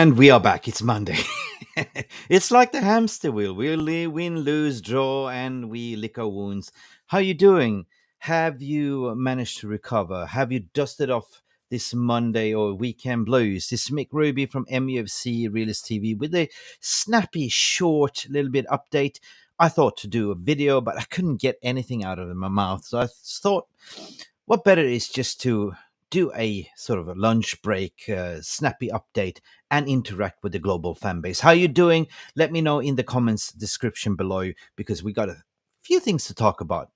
And we are back. It's Monday. It's like the hamster wheel. We win, lose, draw, and we lick our wounds. How you doing? Have you managed to recover? Have you dusted off this Monday or weekend blues? This is Mick Ruby from Mufc Realist TV with a snappy, short, little bit update. I thought to do a video, but I couldn't get anything out of my mouth. So I thought, what better is just to do a sort of a lunch break, snappy update, and interact with the global fan base. How you doing? Let me know in the comments description below because we got a few things to talk about.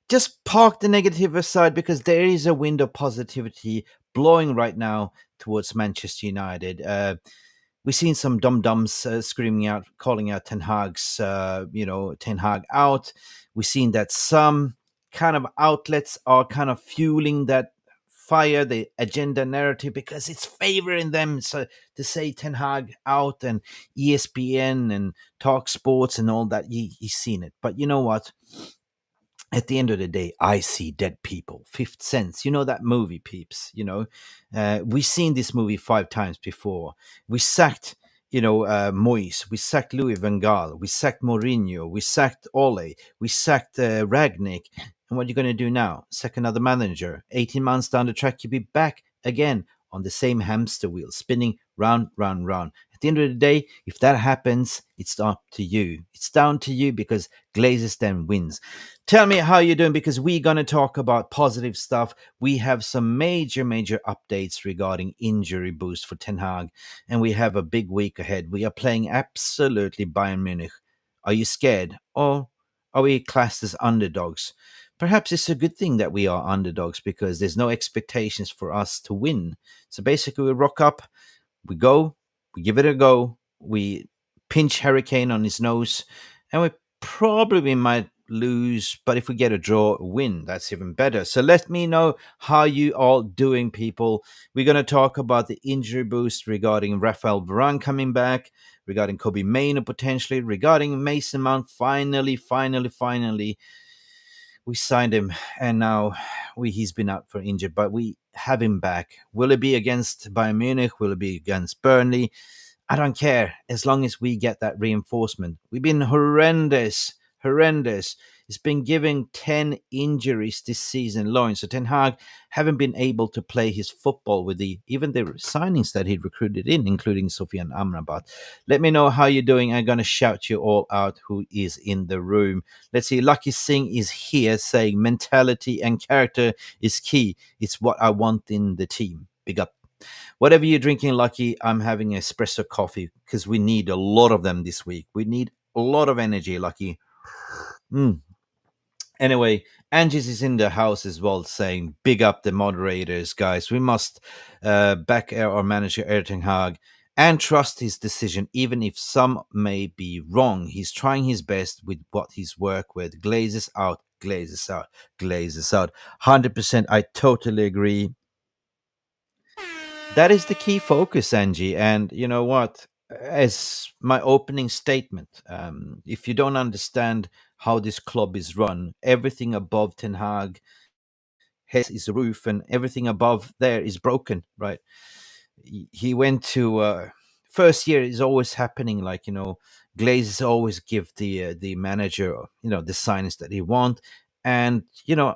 Just park the negative aside because there is a wind of positivity blowing right now towards Manchester United. We've seen some dum-dums screaming out, calling out Ten Hag's, Ten Hag out. We've seen that some kind of outlets are kind of fueling that fire, the agenda narrative, because it's favoring them. So to say Ten Hag out and ESPN and Talk Sports and all that, you've seen it. But you know what? At the end of the day, I see dead people. Fifth Sense, you know that movie, peeps. We've seen this movie 5 times before. We sacked, Moyes. We sacked Louis van Gaal. We sacked Mourinho. We sacked Ole. We sacked Ragnick. And what are you going to do now? Sack another manager. 18 months down the track, you'll be back again on the same hamster wheel, spinning round, round, round. At the end of the day, if that happens, it's up to you. It's down to you because Glazers then wins. Tell me how you're doing because we're going to talk about positive stuff. We have some major updates regarding injury boost for Ten Hag, and we have a big week ahead. We are playing absolutely Bayern Munich. Are you scared, or are we classed as underdogs? Perhaps it's a good thing that we are underdogs because there's no expectations for us to win. So basically, we rock up, we go, we give it a go, we pinch Hurricane on his nose, and we probably might lose, but if we get a draw, win, that's even better. So let me know how you all doing, people. We're going to talk about the injury boost regarding Raphael Varane coming back, regarding Kobbie Mainoo potentially, regarding Mason Mount. Finally, we signed him, and now he's been out for injured, but we have him back. Will it be against Bayern Munich? Will it be against Burnley? I don't care, as long as we get that reinforcement. We've been horrendous. It's been giving 10 injuries this season alone. So Ten Hag haven't been able to play his football with even the signings that he recruited in, including Sofyan Amrabat. Let me know how you're doing. I'm going to shout you all out who is in the room. Let's see. Lucky Singh is here saying mentality and character is key. It's what I want in the team. Big up. Whatever you're drinking, Lucky, I'm having espresso coffee because we need a lot of them this week. We need a lot of energy, Lucky. Anyway, Angie's is in the house as well, saying big up the moderators, guys. We must back our manager Ten Hag and trust his decision, even if some may be wrong. He's trying his best with what he's worked with. Glazes out, glazes out, glazes out. 100%, I totally agree. That is the key focus, Angie. And you know what? As my opening statement, if you don't understand how this club is run, everything above Ten Hag is a roof, and everything above there is broken, right? He went to first year is always happening, like Glazes always give the manager the signings that he want, and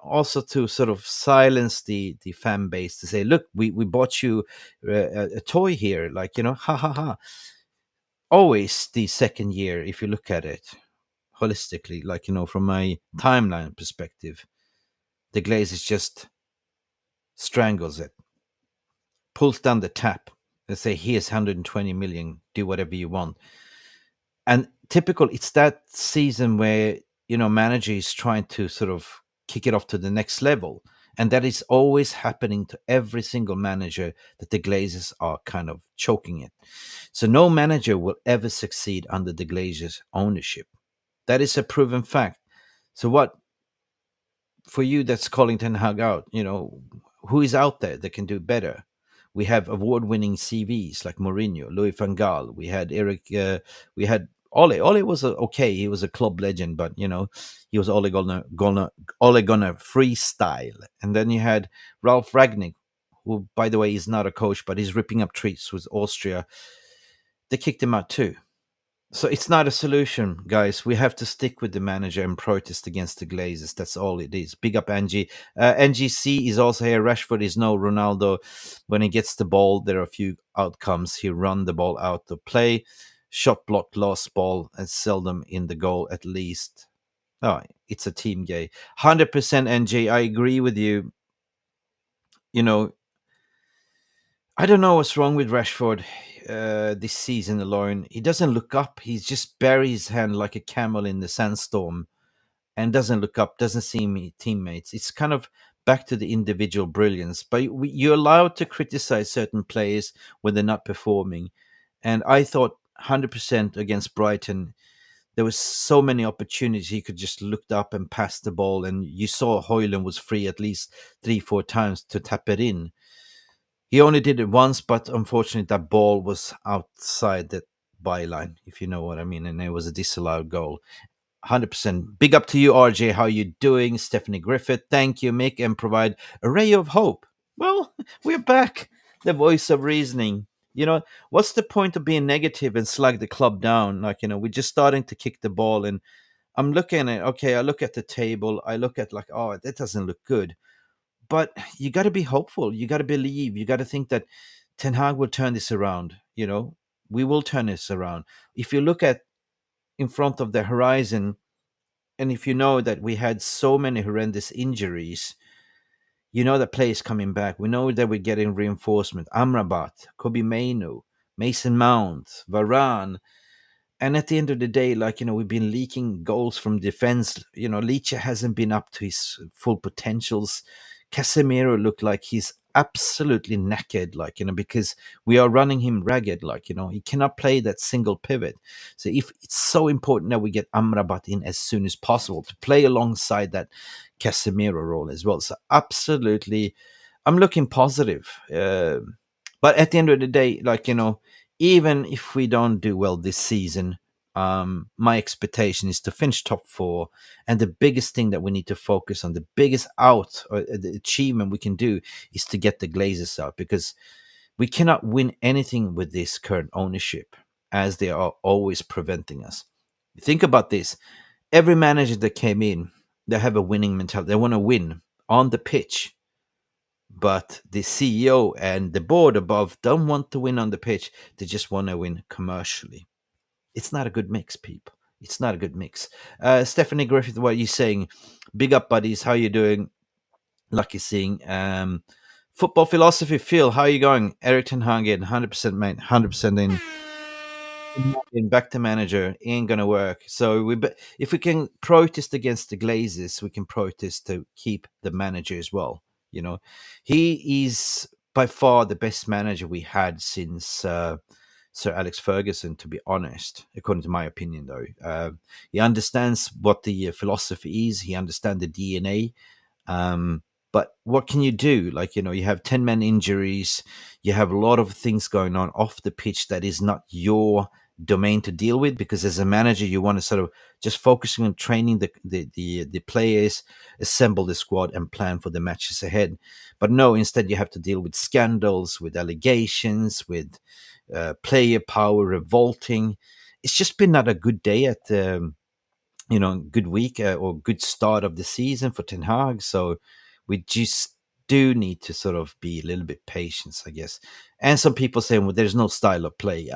also to sort of silence the fan base to say, look, we bought you a toy here, like ha ha ha. Always the second year, if you look at it holistically, like from my timeline perspective, the Glazes just strangles it, pulls down the tap and say, here's 120 million, do whatever you want. And typical, it's that season where manager is trying to sort of kick it off to the next level, and that is always happening to every single manager, that the Glazers are kind of choking it. So no manager will ever succeed under the Glazers ownership. That is a proven fact. So what, for you that's calling Ten Hag out, who is out there that can do better? We have award-winning CVs like Mourinho, Louis van Gaal. We had we had Ole. Ole was okay. He was a club legend, but he was Ole gonna freestyle. And then you had Ralf Ragnick, who, by the way, is not a coach, but he's ripping up treats with Austria. They kicked him out too. So it's not a solution, guys. We have to stick with the manager and protest against the Glazers. That's all it is. Big up Angie. NGC is also here. Rashford is no Ronaldo. When he gets the ball, there are a few outcomes. He run the ball out of play, shot blocked, lost ball, and seldom in the goal at least. Oh, it's a team game. 100% NG. I agree with you. You know, I don't know what's wrong with Rashford this season alone. He doesn't look up. He just buries his hand like a camel in the sandstorm and doesn't look up, doesn't see me teammates. It's kind of back to the individual brilliance. But you're allowed to criticize certain players when they're not performing. And I thought 100% against Brighton, there was so many opportunities. He could just looked up and pass the ball. And you saw Hojulnd was free at least 3-4 times to tap it in. He only did it once, but unfortunately that ball was outside the byline, if you know what I mean, and it was a disallowed goal. 100%. Big up to you, RJ. How you doing? Stephanie Griffith. Thank you, Mick, and provide a ray of hope. Well, we're back. The voice of reasoning. What's the point of being negative and slug the club down? We're just starting to kick the ball, and I'm looking at, okay, I look at the table. I look at oh, that doesn't look good. But you got to be hopeful. You got to believe. You got to think that Ten Hag will turn this around. We will turn this around. If you look at in front of the horizon, and if you know that we had so many horrendous injuries, that players coming back. We know that we're getting reinforcement. Amrabat, Koobie Mainoo, Mason Mount, Varane. And at the end of the day, we've been leaking goals from defense. Leach hasn't been up to his full potentials. Casemiro looked like he's absolutely knackered, because we are running him ragged, he cannot play that single pivot. So if it's so important that we get Amrabat in as soon as possible to play alongside that Casemiro role as well. So absolutely, I'm looking positive. But at the end of the day, even if we don't do well this season, my expectation is to finish top 4. And the biggest thing that we need to focus on, the biggest out or the achievement we can do, is to get the Glazers out, because we cannot win anything with this current ownership, as they are always preventing us. Think about this. Every manager that came in, they have a winning mentality. They want to win on the pitch. But the CEO and the board above don't want to win on the pitch. They just want to win commercially. It's not a good mix, people. It's not a good mix. Stephanie Griffith, what are you saying? Big up, buddies. How you doing? Lucky seeing. Football philosophy, Phil. How are you going? Eric Ten Hag in 100%, mate. 100% in back to manager ain't gonna work. So if we can protest against the Glazers, we can protest to keep the manager as well. He is by far the best manager we had since Sir Alex Ferguson, to be honest, according to my opinion, though. He understands what the philosophy is. He understands the DNA. But what can you do? You have 10-man injuries. You have a lot of things going on off the pitch that is not your domain to deal with, because as a manager, you want to sort of just focusing on training the players, assemble the squad, and plan for the matches ahead. But no, instead you have to deal with scandals, with allegations, with player power revolting. It's just been not a good day at good week or good start of the season for Ten Hag. So we just do need to sort of be a little bit patient, I guess. And some people saying, well, there's no style of play.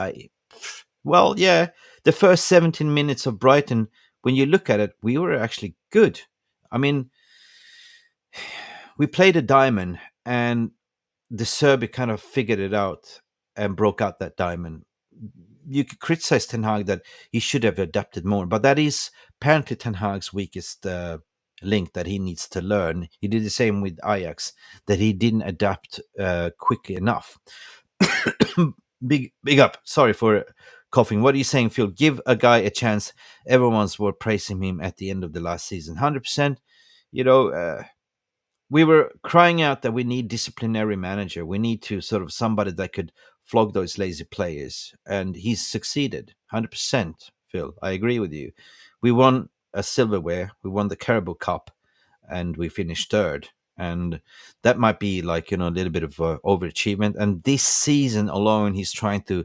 Well, yeah, the first 17 minutes of Brighton, when you look at it, we were actually good. I mean, we played a diamond, and the Serbi kind of figured it out and broke out that diamond. You could criticize Ten Hag that he should have adapted more, but that is apparently Ten Hag's weakest link that he needs to learn. He did the same with Ajax, that he didn't adapt quickly enough. Big up. Sorry for coughing. What are you saying, Phil? Give a guy a chance. Everyone's were praising him at the end of the last season. 100%. We were crying out that we need disciplinary manager. We need to sort of somebody that could flog those lazy players. And he's succeeded. 100%, Phil. I agree with you. We won a silverware. We won the Carabao Cup. And we finished third. And that might be like, a little bit of overachievement. And this season alone, he's trying to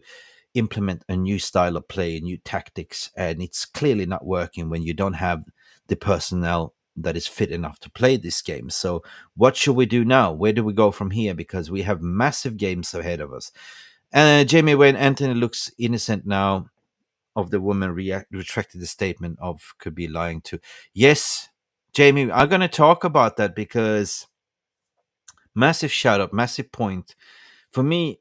implement a new style of play, new tactics, and it's clearly not working when you don't have the personnel that is fit enough to play this game. So, what should we do now? Where do we go from here? Because we have massive games ahead of us. Jamie, when Antony looks innocent now of the woman retracted the statement of could be lying to. Yes, Jamie, I'm going to talk about that because massive shout out, massive point. For me,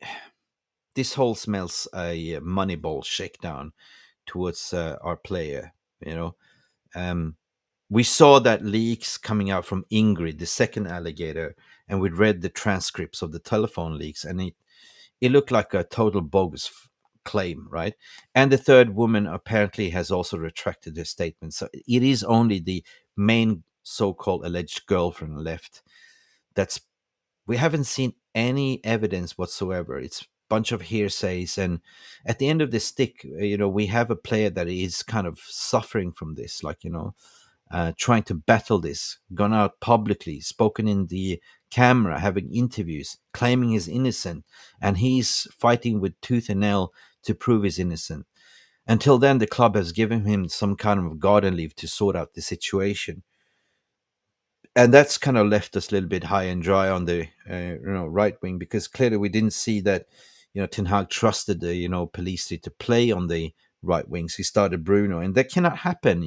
this whole smells a Moneyball shakedown towards our player. You know, um, we saw that leaks coming out from Ingrid, the second alligator, and we read the transcripts of the telephone leaks, and it looked like a total bogus claim, right? And the third woman apparently has also retracted her statement. So it is only the main so-called alleged girlfriend left. That's We haven't seen any evidence whatsoever. It's a bunch of hearsays, and at the end of the stick, we have a player that is kind of suffering from this, like trying to battle this, gone out publicly, spoken in the camera, having interviews, claiming he's innocent, and he's fighting with tooth and nail to prove he's innocent. Until then, the club has given him some kind of garden leave to sort out the situation, and that's kind of left us a little bit high and dry on the right wing, because clearly we didn't see that Ten Hag trusted the Pelistri to play on the right wings. He started Bruno, and that cannot happen.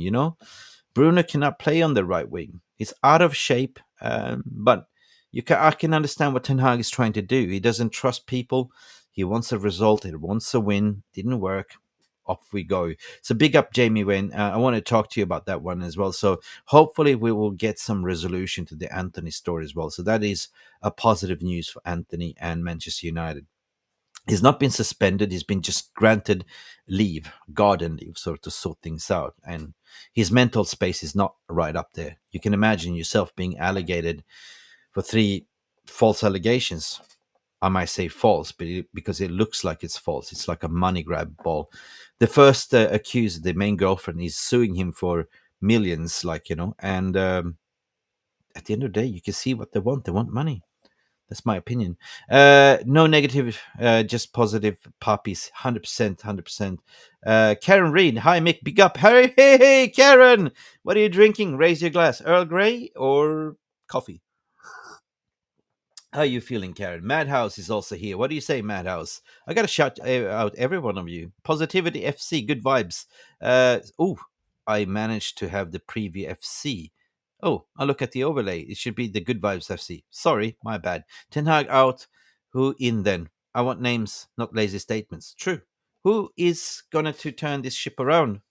Bruno cannot play on the right wing. He's out of shape, but I can understand what Ten Hag is trying to do. He doesn't trust people. He wants a result. He wants a win. Didn't work. Off we go. So big up Jamie Wayne. I want to talk to you about that one as well. So hopefully we will get some resolution to the Antony story as well. So that is a positive news for Antony and Manchester United. He's not been suspended. He's been just granted leave, garden leave, sort of to sort things out. And his mental space is not right up there. You can imagine yourself being alligated for 3 false allegations. I might say false, but because it looks like it's false. It's like a money grab ball. The first accused, the main girlfriend, is suing him for millions, and at the end of the day, you can see what they want. They want money. That's my opinion. No negative, just positive puppies. 100%, 100%. Karen Reed, hi Mick, big up. Hey, Karen, what are you drinking? Raise your glass. Earl Grey or coffee? How are you feeling, Karen? Madhouse is also here. What do you say, Madhouse? I got to shout out every one of you. Positivity FC, good vibes. I managed to have the preview FC. Oh, I look at the overlay. It should be the good vibes FC. Sorry, my bad. Ten Hag out. Who in then? I want names, not lazy statements. True. Who is going to turn this ship around?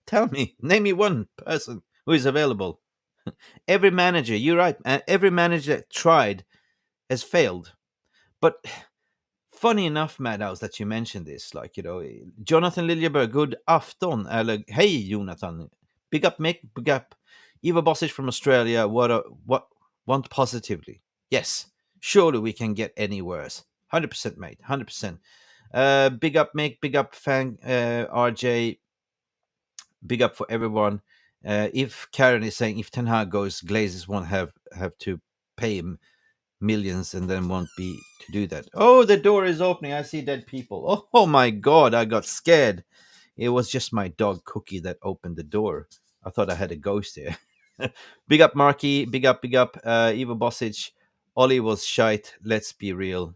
Tell me. Name me one person who is available. Every manager, you're right. Every manager that tried has failed. But funny enough, Madhouse, that you mentioned this, Jonathan Liljeberg, good afton, eller hey Jonathan, big up Mick, big up Eva Bossage from Australia, what want positively. Yes, surely we can get any worse. 100%, mate, 100%. Big up Mick, big up Fang, RJ, big up for everyone. If Karen is saying if Ten Hag goes, Glazers won't have to pay him millions and then won't be to do that. Oh, the door is opening. I see dead people. Oh my God, I got scared. It was just my dog Cookie that opened the door. I thought I had a ghost here. Big up Marky, big up, Eva Bosic. Ollie was shite. Let's be real.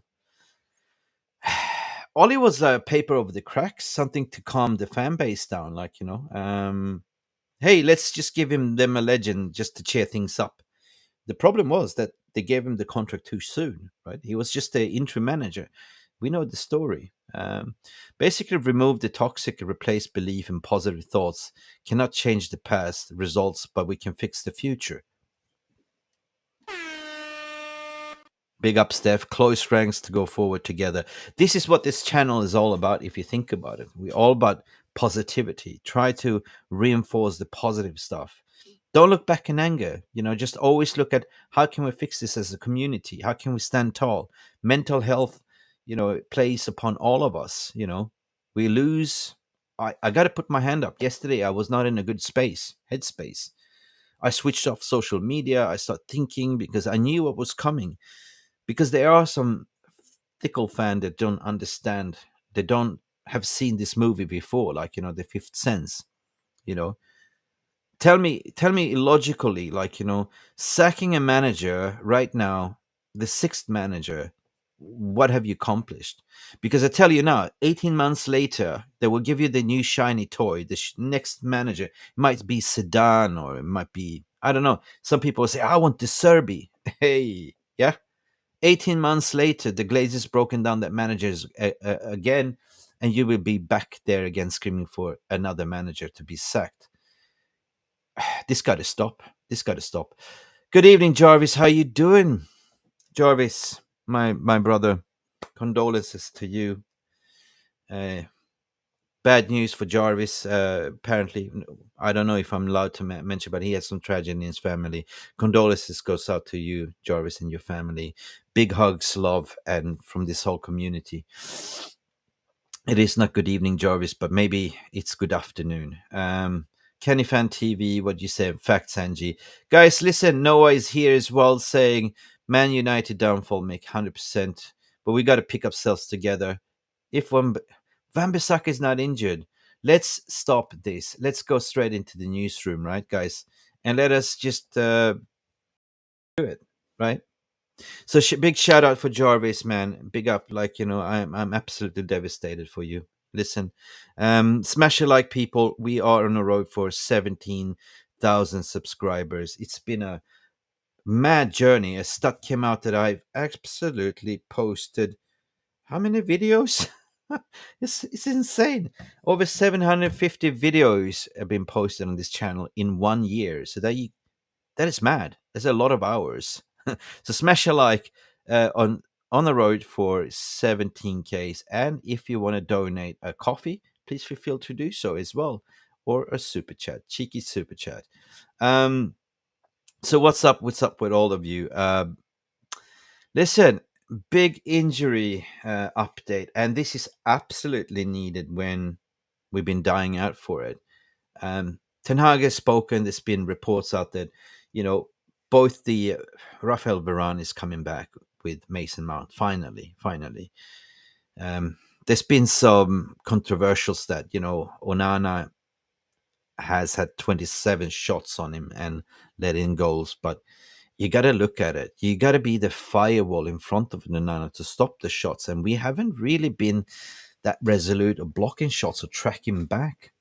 Ollie was a paper over the cracks, something to calm the fan base down. Hey, let's just give them a legend just to cheer things up. The problem was that they gave him the contract too soon, right? He was just the interim manager. We know the story. Basically, remove the toxic, replace belief in positive thoughts. Cannot change the past results, but we can fix the future. Big up, Steph. Close ranks to go forward together. This is what this channel is all about, if you think about it. We're all about positivity. Try to reinforce the positive stuff. Don't look back in anger. Just always look at how can we fix this as a community? How can we stand tall? Mental health, plays upon all of us. We lose. I got to put my hand up. Yesterday, I was not in a good headspace. I switched off social media. I started thinking because I knew what was coming. Because there are some fickle fans that don't understand. They don't have seen this movie before, like, The Fifth Sense. You know, tell me illogically, like, sacking a manager right now, the sixth manager, what have you accomplished? Because I tell you now, 18 months later, they will give you the new shiny toy. The next manager might be Sedan, or it might be, I don't know. Some people say, I want the Serbi. Hey, yeah. 18 months later, the Glazers broken down that managers again, and you will be back there again screaming for another manager to be sacked. This got to stop. This got to stop. Good evening, Jarvis. How you doing, Jarvis? My brother. Condolences to you. Uh, Bad news for Jarvis. Apparently, I don't know if I'm allowed to mention, but he had some tragedy in his family. Condolences goes out to you, Jarvis, and your family. Big hugs, love, and from this whole community. It is not good evening, Jarvis, but maybe it's good afternoon. Kenny Fan TV, what you say? Facts, Angie. Guys, listen, Noah is here as well saying, Man United downfall, Mick, 100%. But we got to pick ourselves together. If Van Bissaka is not injured, let's stop this. Let's go straight into the newsroom, right, guys? And let us just do it, right? So big shout out for Jarvis, man. Big up, like, I'm absolutely devastated for you. Listen, smash a like, people. We are on the road for 17,000 subscribers. It's been a mad journey. A stat came out that I've absolutely posted. How many videos? It's insane. Over 750 videos have been posted on this channel in 1 year. So that is mad. That's a lot of hours. So smash a like on the road for 17Ks. And if you want to donate a coffee, please feel free to do so as well, or a super chat, cheeky super chat. So what's up? What's up with all of you? Listen, big injury update, and this is absolutely needed when we've been dying out for it. Ten Hag has spoken. There's been reports out that, both the Rafael Varane is coming back with Mason Mount. Finally. There's been some controversials that, Onana has had 27 shots on him and let in goals, but you got to look at it. You got to be the firewall in front of Onana to stop the shots, and we haven't really been that resolute of blocking shots or tracking back.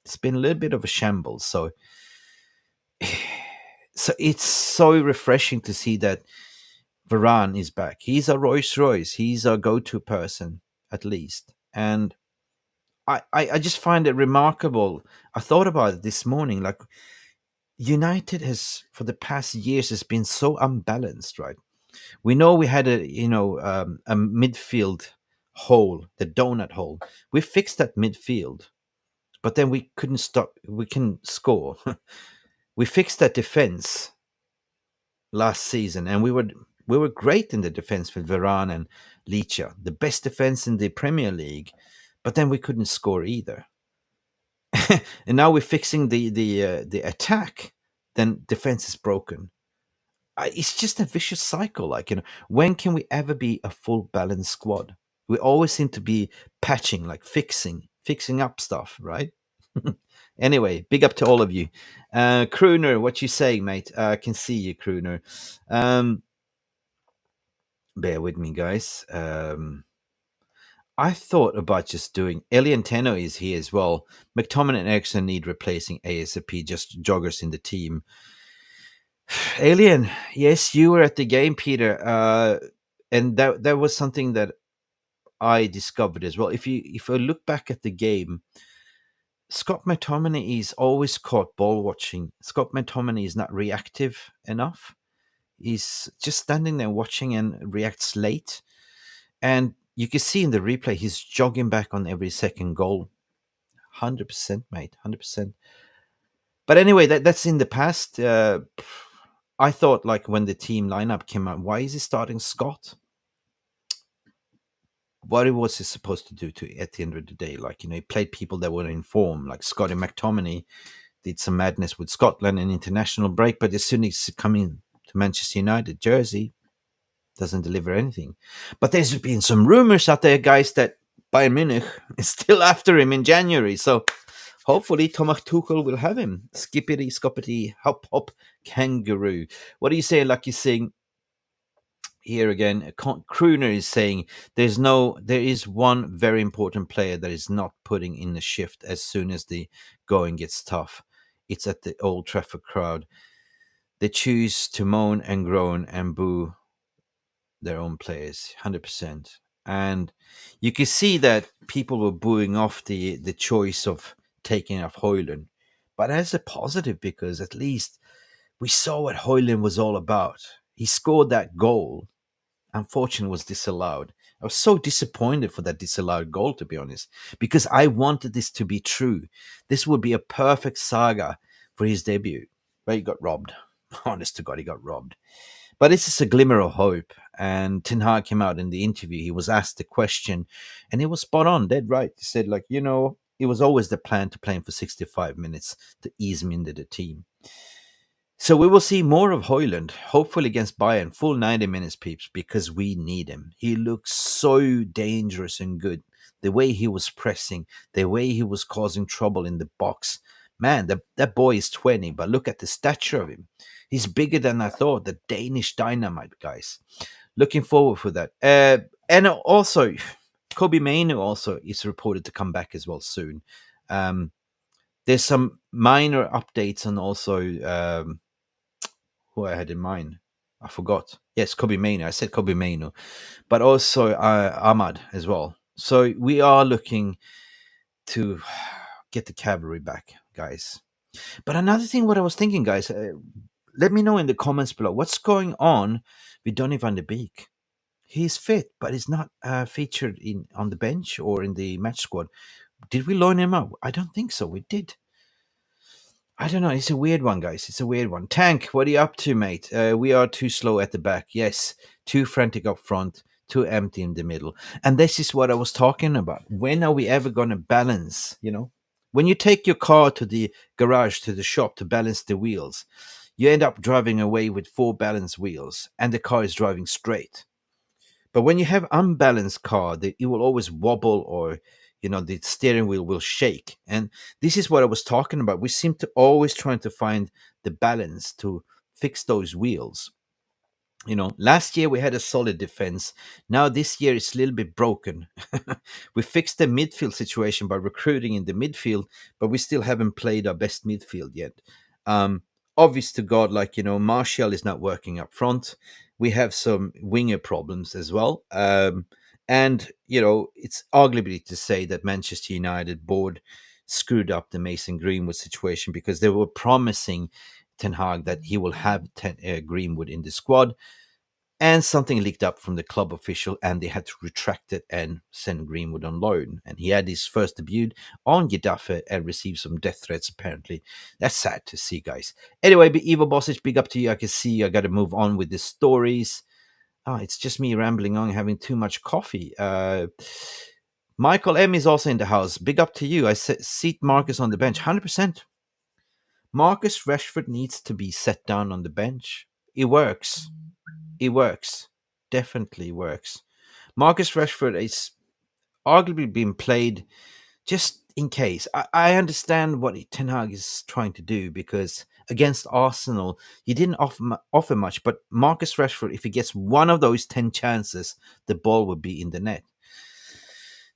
It's been a little bit of a shambles. So it's so refreshing to see that Varane is back. He's a Rolls Royce. He's a go-to person, at least. And I just find it remarkable. I thought about it this morning. Like, United has, for the past years, has been so unbalanced, right? We know we had a midfield hole, the donut hole. We fixed that midfield, but then we couldn't stop. We can score. We fixed that defense last season, and we were great in the defense with Varane and leage, the best defense in the Premier League, but then we couldn't score either. And now we're fixing the attack, then defense is broken. It's just a vicious cycle. Like, when can we ever be a full balanced squad? We always seem to be patching, like fixing up stuff, right? Anyway, big up to all of you. Crooner, what you saying, mate? I can see you, Crooner. Bear with me, guys. I thought about just doing. Alien Tenno is here as well. McTominay and Eriksson need replacing ASAP, just joggers in the team. Alien, yes, you were at the game, Peter. And that was something that I discovered as well. If I look back at the game, Scott McTominay is always caught ball watching. Scott McTominay is not reactive enough. He's just standing there watching and reacts late. And you can see in the replay, he's jogging back on every second goal. 100%, mate. 100%. But anyway, that's in the past. I thought, like, when the team lineup came out, why is he starting Scott? What was he supposed to do at the end of the day? Like, he played people that were in form, like Scotty McTominay. did some madness with Scotland and international break, but as soon as he's coming to Manchester United jersey, doesn't deliver anything. But there's been some rumors out there, guys, that Bayern Munich is still after him in January. So hopefully Thomas Tuchel will have him. Skippity, scoppity, hop, hop, kangaroo. What do you say, Lucky Singh? Here again, Crooner is saying there is one very important player that is not putting in the shift as soon as the going gets tough. It's at the Old Trafford crowd. They choose to moan and groan and boo their own players, 100%. And you can see that people were booing off the choice of taking off Hojulnd. But that's a positive because at least we saw what Hojulnd was all about. He scored that goal. Unfortunately, was disallowed. I was so disappointed for that disallowed goal, to be honest, because I wanted this to be true. This would be a perfect saga for his debut. But he got robbed. Honest to God, he got robbed. But this is a glimmer of hope. And Ten Hag came out in the interview. He was asked the question, and he was spot on, dead right. He said, like, it was always the plan to play him for 65 minutes to ease him into the team. So we will see more of Hojulnd, hopefully against Bayern, full 90 minutes, peeps, because we need him. He looks so dangerous and good. The way he was pressing, the way he was causing trouble in the box. Man, that boy is 20, but look at the stature of him. He's bigger than I thought. The Danish dynamite, guys. Looking forward for that. And also, Kobbie Mainoo also is reported to come back as well soon. There's some minor updates on also who I had in mind. I forgot. Yes, Kobbie Mainoo. I said Kobbie Mainoo. But also Ahmad as well. So we are looking to get the cavalry back, guys. But another thing, what I was thinking, guys, let me know in the comments below. What's going on with Donny van de Beek? He's fit, but he's not featured on the bench or in the match squad. Did we loan him out? I don't think so. We did. I don't know. It's a weird one, guys. It's a weird one. Tank, what are you up to, mate? We are too slow at the back. Yes, too frantic up front, too empty in the middle. And this is what I was talking about. When are we ever going to balance, When you take your car to the garage, to the shop to balance the wheels, you end up driving away with 4 balanced wheels and the car is driving straight. But when you have unbalanced car, it will always wobble or the steering wheel will shake. And this is what I was talking about. We seem to always trying to find the balance to fix those wheels. Last year we had a solid defense. Now this year it's a little bit broken. We fixed the midfield situation by recruiting in the midfield, but we still haven't played our best midfield yet. Obvious to God, Martial is not working up front. We have some winger problems as well. And, it's arguably to say that Manchester United board screwed up the Mason Greenwood situation because they were promising Ten Hag that he will have Greenwood in the squad. And something leaked up from the club official, and they had to retract it and send Greenwood on loan. And he had his first debut on Getafe and received some death threats, apparently. That's sad to see, guys. Anyway, 𝒖𝒊𝒄𝒌, big up to you. I can see I got to move on with the stories. It's just me rambling on, having too much coffee. Michael M is also in the house. Big up to you. I seat Marcus on the bench. 100%. Marcus Rashford needs to be set down on the bench. It works. It works. Definitely works. Marcus Rashford is arguably being played just in case. I understand what Ten Hag is trying to do because against Arsenal, he didn't offer much. But Marcus Rashford, if he gets one of those 10 chances, the ball would be in the net.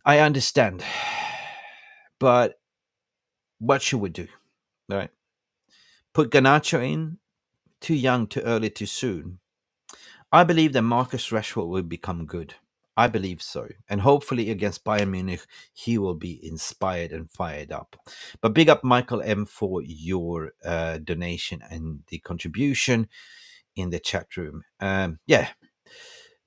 I understand. But what should we do? All right. Put Garnacho in. Too young, too early, too soon. I believe that Marcus Rashford will become good. I believe so. And hopefully against Bayern Munich, he will be inspired and fired up. But big up Michael M for your donation and the contribution in the chat room. Yeah.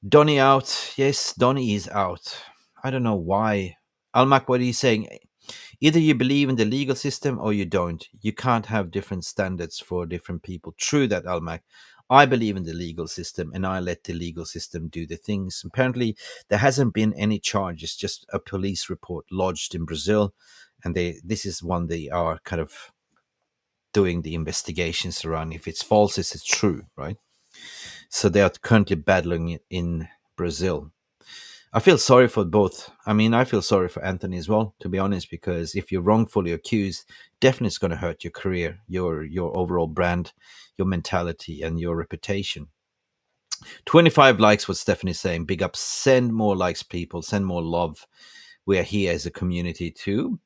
Donny out. Yes, Donny is out. I don't know why. 𝒖𝒊𝒄𝒌, what are you saying? Either you believe in the legal system or you don't. You can't have different standards for different people. True that, 𝒖𝒊𝒄𝒌. I believe in the legal system and I let the legal system do the things. Apparently, there hasn't been any charges, just a police report lodged in Brazil. And this is one they are kind of doing the investigations around if it's false, is it true, right? So they are currently battling it in Brazil. I feel sorry for both. I mean, I feel sorry for Antony as well, to be honest, because if you're wrongfully accused, definitely it's going to hurt your career, your overall brand, your mentality, and your reputation. 25 likes, what Stephanie's saying. Big up. Send more likes, people. Send more love. We are here as a community to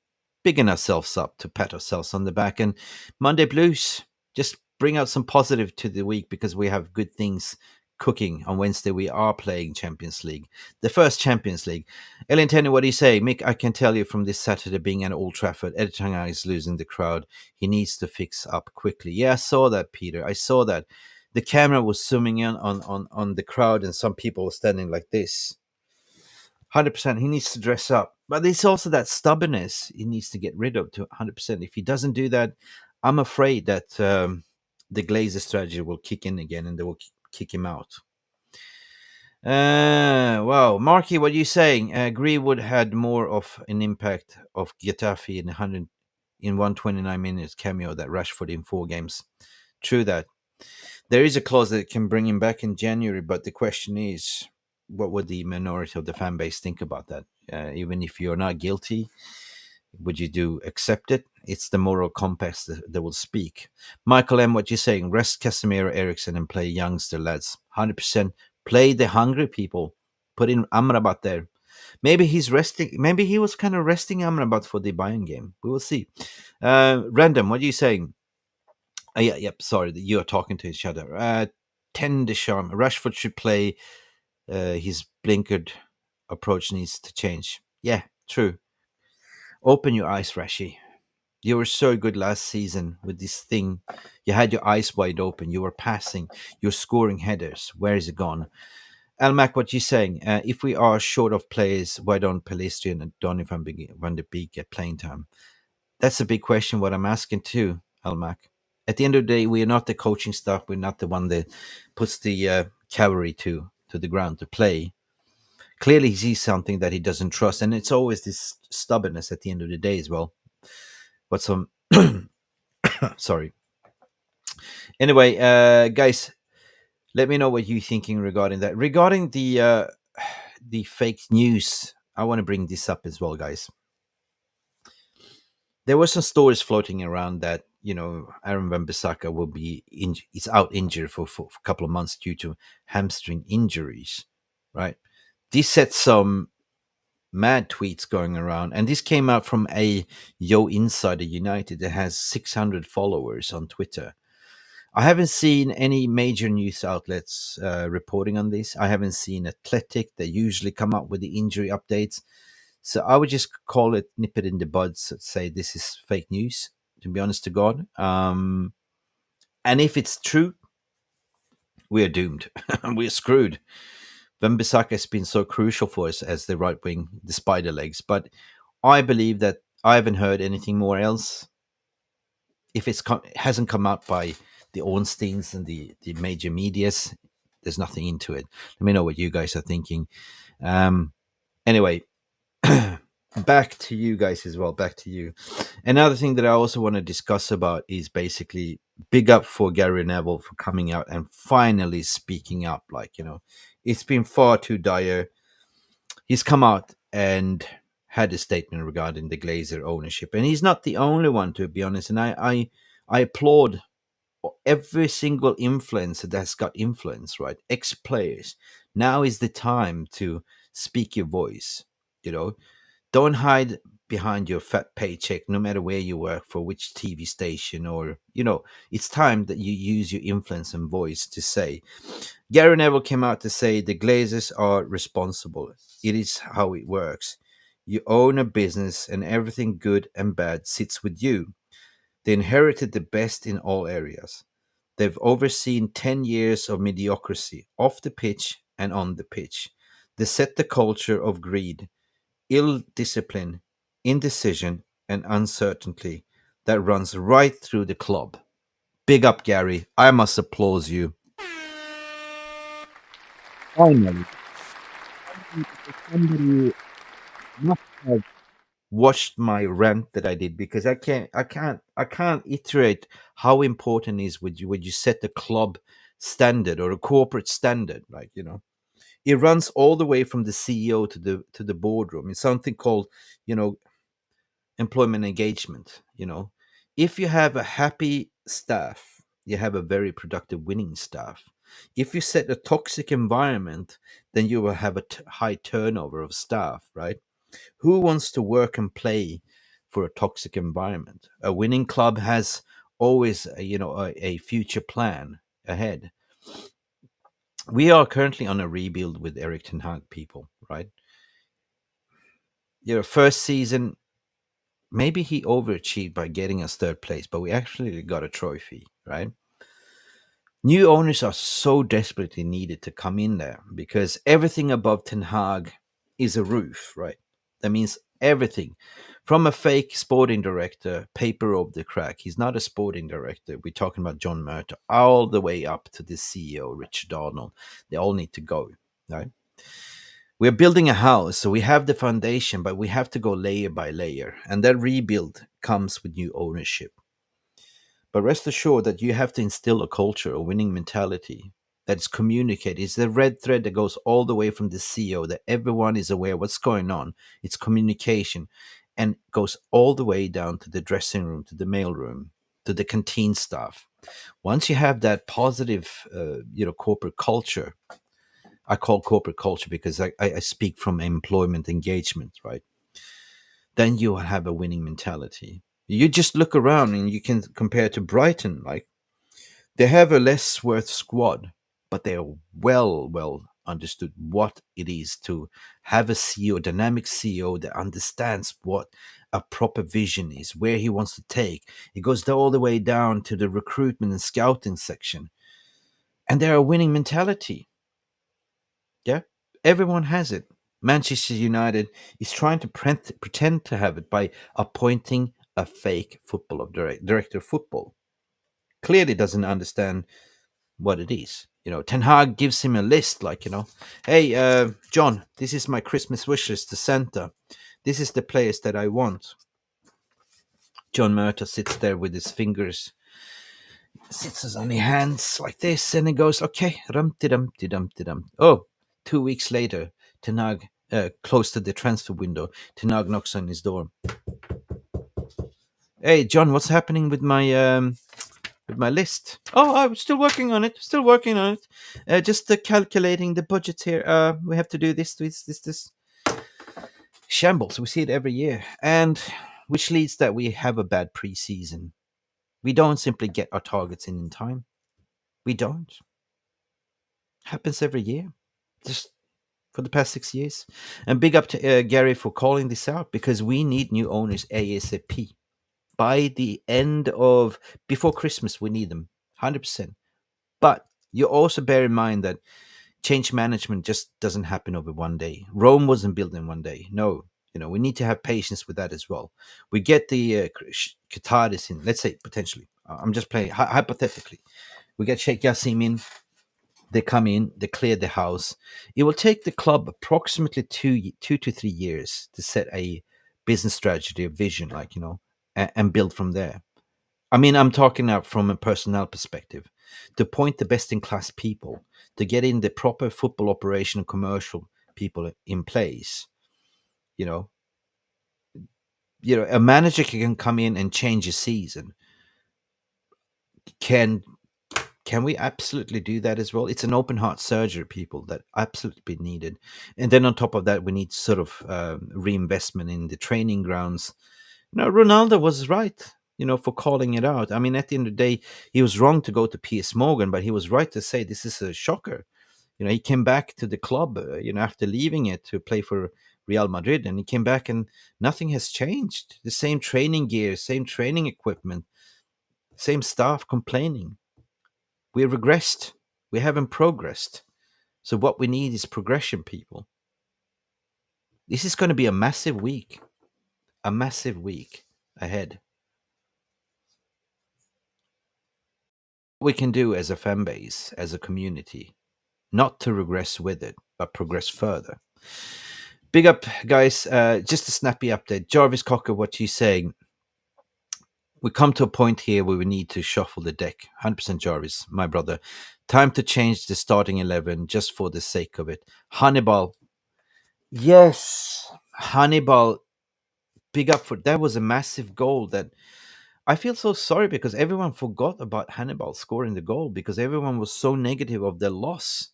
bigging ourselves up, to pat ourselves on the back. And Monday Blues, just bring out some positive to the week because we have good things cooking. On Wednesday, we are playing Champions League, the first Champions League. Ellen Tenny, what do you say? Mick, I can tell you from this Saturday being at Old Trafford, Editanga is losing the crowd. He needs to fix up quickly. Yeah, I saw that, Peter. I saw that. The camera was zooming in on the crowd, and some people were standing like this. 100%. He needs to dress up. But it's also that stubbornness he needs to get rid of to 100%. If he doesn't do that, I'm afraid that the Glazer strategy will kick in again and they will kick him out. Wow. Marky, what are you saying? Greenwood had more of an impact of Getafe in 129 minutes cameo that Rashford in 4 games. True that. There is a clause that can bring him back in January, but the question is, what would the minority of the fan base think about that? Even if you're not guilty, would you do accept it? It's the moral compass that will speak. Michael M, what you saying? Rest Casemiro, Ericsson, and play youngster lads. 100%. Play the hungry people. Put in Amrabat there. Maybe he's resting. Maybe he was kind of resting Amrabat for the Bayern game. We will see. Random, what are you saying? Yeah, yep. Sorry, you are talking to each other. 10 de charme. Rashford should play. His blinkered approach needs to change. Yeah, true. Open your eyes, Rashi. You were so good last season with this thing. You had your eyes wide open. You were passing. You're scoring headers. Where is it gone? Almac, what you saying? If we are short of players, why don't Pelistri and Donny van de Beek get playing time? That's a big question. What I'm asking too, Almac. At the end of the day, we are not the coaching staff. We're not the one that puts the cavalry to the ground to play. Clearly, he sees something that he doesn't trust, and it's always this stubbornness at the end of the day as well. But some, sorry. Anyway, guys, let me know what you're thinking regarding that. Regarding the fake news, I want to bring this up as well, guys. There were some stories floating around that Aaron Wan-Bissaka will be is out injured for a couple of months due to hamstring injuries, right? This set some mad tweets going around, and this came out from a Yo Insider United that has 600 followers on Twitter. I haven't seen any major news outlets reporting on this. I haven't seen Athletic. They usually come up with the injury updates. So I would just call it, nip it in the buds, say this is fake news, to be honest to God. And if it's true, we are doomed. We're screwed. Wan-Bissaka has been so crucial for us as the right wing, the spider legs. But I believe that I haven't heard anything more else. If it hasn't come out by the Ornsteins and the major medias, there's nothing into it. Let me know what you guys are thinking. Anyway, back to you guys as well. Back to you. Another thing that I also want to discuss about is basically big up for Gary Neville for coming out and finally speaking up. It's been far too dire. He's come out and had a statement regarding the Glazer ownership, and he's not the only one, to be honest. And I applaud every single influencer that's got influence, right? Ex-players. Now is the time to speak your voice. Don't hide behind your fat paycheck, no matter where you work, for which TV station, or it's time that you use your influence and voice to say. Gary Neville came out to say the Glazers are responsible. It is how it works. You own a business, and everything good and bad sits with you. They inherited the best in all areas. They've overseen 10 years of mediocrity off the pitch and on the pitch. They set the culture of greed, ill discipline, indecision, and uncertainty that runs right through the club. Big up, Gary. I must applaud you. Finally, somebody must have watched my rant that I did, because I can't iterate how important it is when you set the club standard or a corporate standard, like, it runs all the way from the CEO to the boardroom. It's something called, you know employment engagement. If you have a happy staff, you have a very productive winning staff. If you set a toxic environment, then you will have a high turnover of staff, right? Who wants to work and play for a toxic environment? A winning club has always a future plan ahead. We are currently on a rebuild with Erik ten Hag, people, right? First season, maybe he overachieved by getting us third place, but we actually got a trophy, right? New owners are so desperately needed to come in there, because everything above Ten Hag is a roof, right? That means everything from a fake sporting director, paper of the crack. He's not a sporting director. We're talking about John Murtough, all the way up to the CEO, Richard Arnold. They all need to go, right? We're building a house, so we have the foundation, but we have to go layer by layer. And that rebuild comes with new ownership. But rest assured that you have to instill a culture, a winning mentality that is communicated. It's the red thread that goes all the way from the CEO, that everyone is aware what's going on. It's communication, and goes all the way down to the dressing room, to the mailroom, to the canteen staff. Once you have that positive, corporate culture, I call corporate culture because I speak from employment engagement, right? Then you have a winning mentality. You just look around and you can compare to Brighton. Like, they have a less worth squad, but they are well understood what it is to have a CEO, dynamic CEO that understands what a proper vision is, where he wants to take. It goes all the way down to the recruitment and scouting section. And they're a winning mentality. Yeah, everyone has it. Manchester United is trying to pretend to have it by appointing a fake football of director of football. Clearly doesn't understand what it is. Ten Hag gives him a list, like, hey, John, this is my Christmas wishes to Santa. This is the players that I want. John Murtough sits there with his fingers, sits on his hands like this, and he goes, okay, rum-ti-dum-ti-dum-ti-dum. Oh, 2 weeks later, Ten Hag, close to the transfer window, Ten Hag knocks on his door. Hey, John, what's happening with my list? Oh, I'm still working on it. Still working on it. Just calculating the budget here. We have to do this. Shambles. We see it every year, and which leads that we have a bad preseason. We don't simply get our targets in time. We don't. Happens every year. Just for the past 6 years. And big up to Gary for calling this out, because we need new owners ASAP. By the end of before Christmas, we need them 100%. But you also bear in mind that change management just doesn't happen over one day. Rome wasn't built in one day. No, we need to have patience with that as well. We get the Qataris in, let's say potentially. I'm just playing hypothetically. We get Sheikh Yassim in. They come in, they clear the house. It will take the club approximately 2 to 3 years to set a business strategy, a vision, like, and build from there. I mean, I'm talking now from a personnel perspective. To point the best in class people, to get in the proper football operation and commercial people in place. You know, a manager can come in and change a season. Can we absolutely do that as well? It's an open heart surgery, people, that absolutely needed. And then on top of that, we need sort of reinvestment in the training grounds. Ronaldo was right, for calling it out. I mean, at the end of the day, he was wrong to go to PS Morgan, but he was right to say this is a shocker. He came back to the club, after leaving it to play for Real Madrid, and he came back and nothing has changed. The same training gear, same training equipment, same staff complaining. We regressed. We haven't progressed. So what we need is progression, people. This is going to be a massive week ahead. What we can do as a fan base, as a community, not to regress with it, but progress further. Big up, guys. Just a snappy update. Jarvis Cocker, what he's saying. We come to a point here where we need to shuffle the deck. 100% Jarvis, my brother. Time to change the starting 11 just for the sake of it. Hannibal. Yes. Hannibal. Big up for that. Was a massive goal that I feel so sorry because everyone forgot about Hannibal scoring the goal because everyone was so negative of their loss.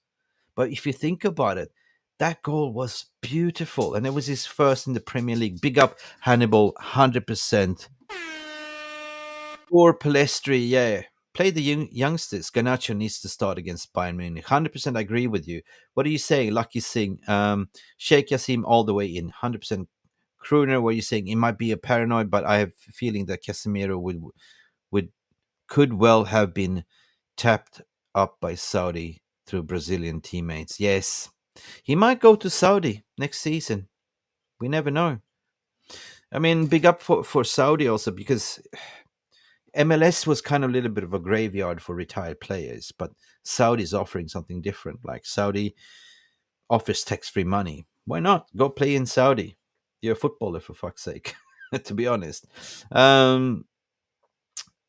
But if you think about it, that goal was beautiful and it was his first in the Premier League. Big up Hannibal, 100%. Or Pelistri, yeah. Play the youngsters. Garnacho needs to start against Bayern Munich. 100% I agree with you. What are you saying? Lucky Singh. Sheikh Yassim all the way in. 100%. Kruner, what are you saying? It might be a paranoid, but I have a feeling that Casemiro could well have been tapped up by Saudi through Brazilian teammates. Yes. He might go to Saudi next season. We never know. I mean, big up for Saudi also because MLS was kind of a little bit of a graveyard for retired players, but Saudi is offering something different. Like Saudi offers tax-free money. Why not? Go play in Saudi. You're a footballer, for fuck's sake, to be honest.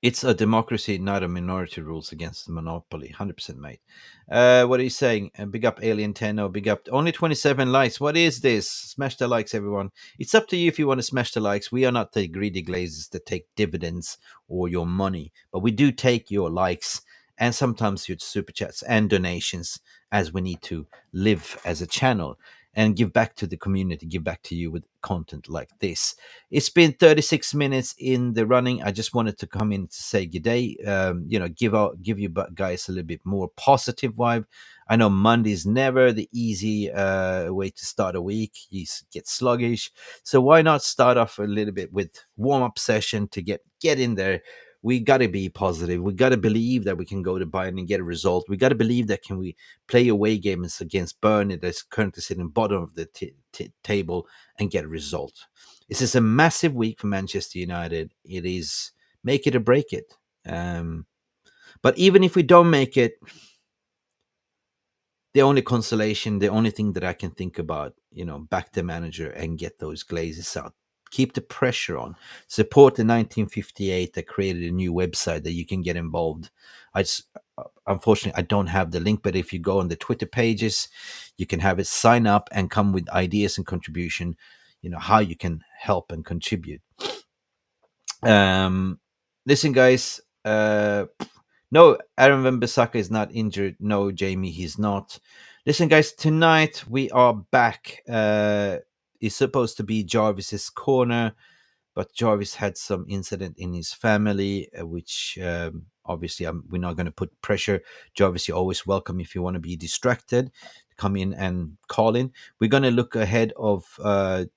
It's a democracy, not a minority rules against the monopoly. 100%, mate. What are you saying? Big up Alien Tenno. Big up. Only 27 likes. What is this? Smash the likes, everyone. It's up to you if you want to smash the likes. We are not the greedy glazes that take dividends or your money, but we do take your likes and sometimes your super chats and donations as we need to live as a channel and give back to the community, give back to you with content like this. It's been 36 minutes in the running. I just wanted to come in to say good day, give you guys a little bit more positive vibe. I know Monday is never the easy way to start a week. You get sluggish. So why not start off a little bit with warm-up session to get in there. We got to be positive. We got to believe that we can go to Bayern and get a result. We got to believe that can we play away games against Burnley that's currently sitting bottom of the table and get a result. This is a massive week for Manchester United. It is make it or break it. But even if we don't make it, the only consolation, the only thing that I can think about, back the manager and get those glazes out. Keep the pressure on. Support the 1958 that created a new website that you can get involved. Unfortunately, I don't have the link, but if you go on the Twitter pages, you can have it sign up and come with ideas and contribution, how you can help and contribute. Listen, guys, no, Aaron Wan-Bissaka is not injured. No, Jamie, he's not. Listen, guys, tonight we are back. It's supposed to be Jarvis's corner, but Jarvis had some incident in his family, which obviously we're not going to put pressure. Jarvis, you're always welcome if you want to be distracted. Come in and call in. We're going to look ahead of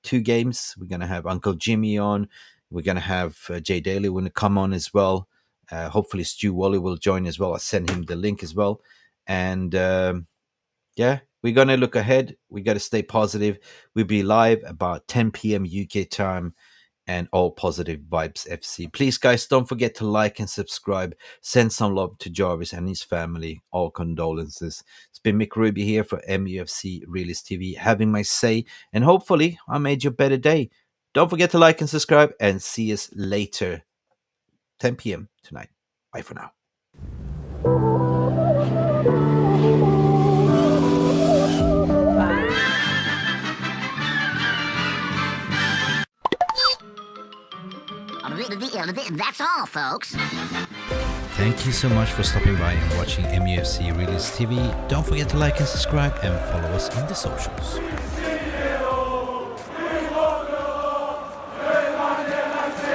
2 games. We're going to have Uncle Jimmy on. We're going to have Jay Daly going to come on as well. Hopefully Stu Wally will join as well. I'll send him the link as well. And we're going to look ahead. We got to stay positive. We'll be live about 10 p.m. UK time and all positive vibes FC. Please, guys, don't forget to like and subscribe. Send some love to Jarvis and his family. All condolences. It's been Mick Ruby here for Mufc Realist TV, having my say. And hopefully I made you a better day. Don't forget to like and subscribe and see us later. 10 p.m. tonight. Bye for now. That's all, folks. Thank you so much for stopping by and watching Mufc Realist TV. Don't forget to like and subscribe and follow us on the socials.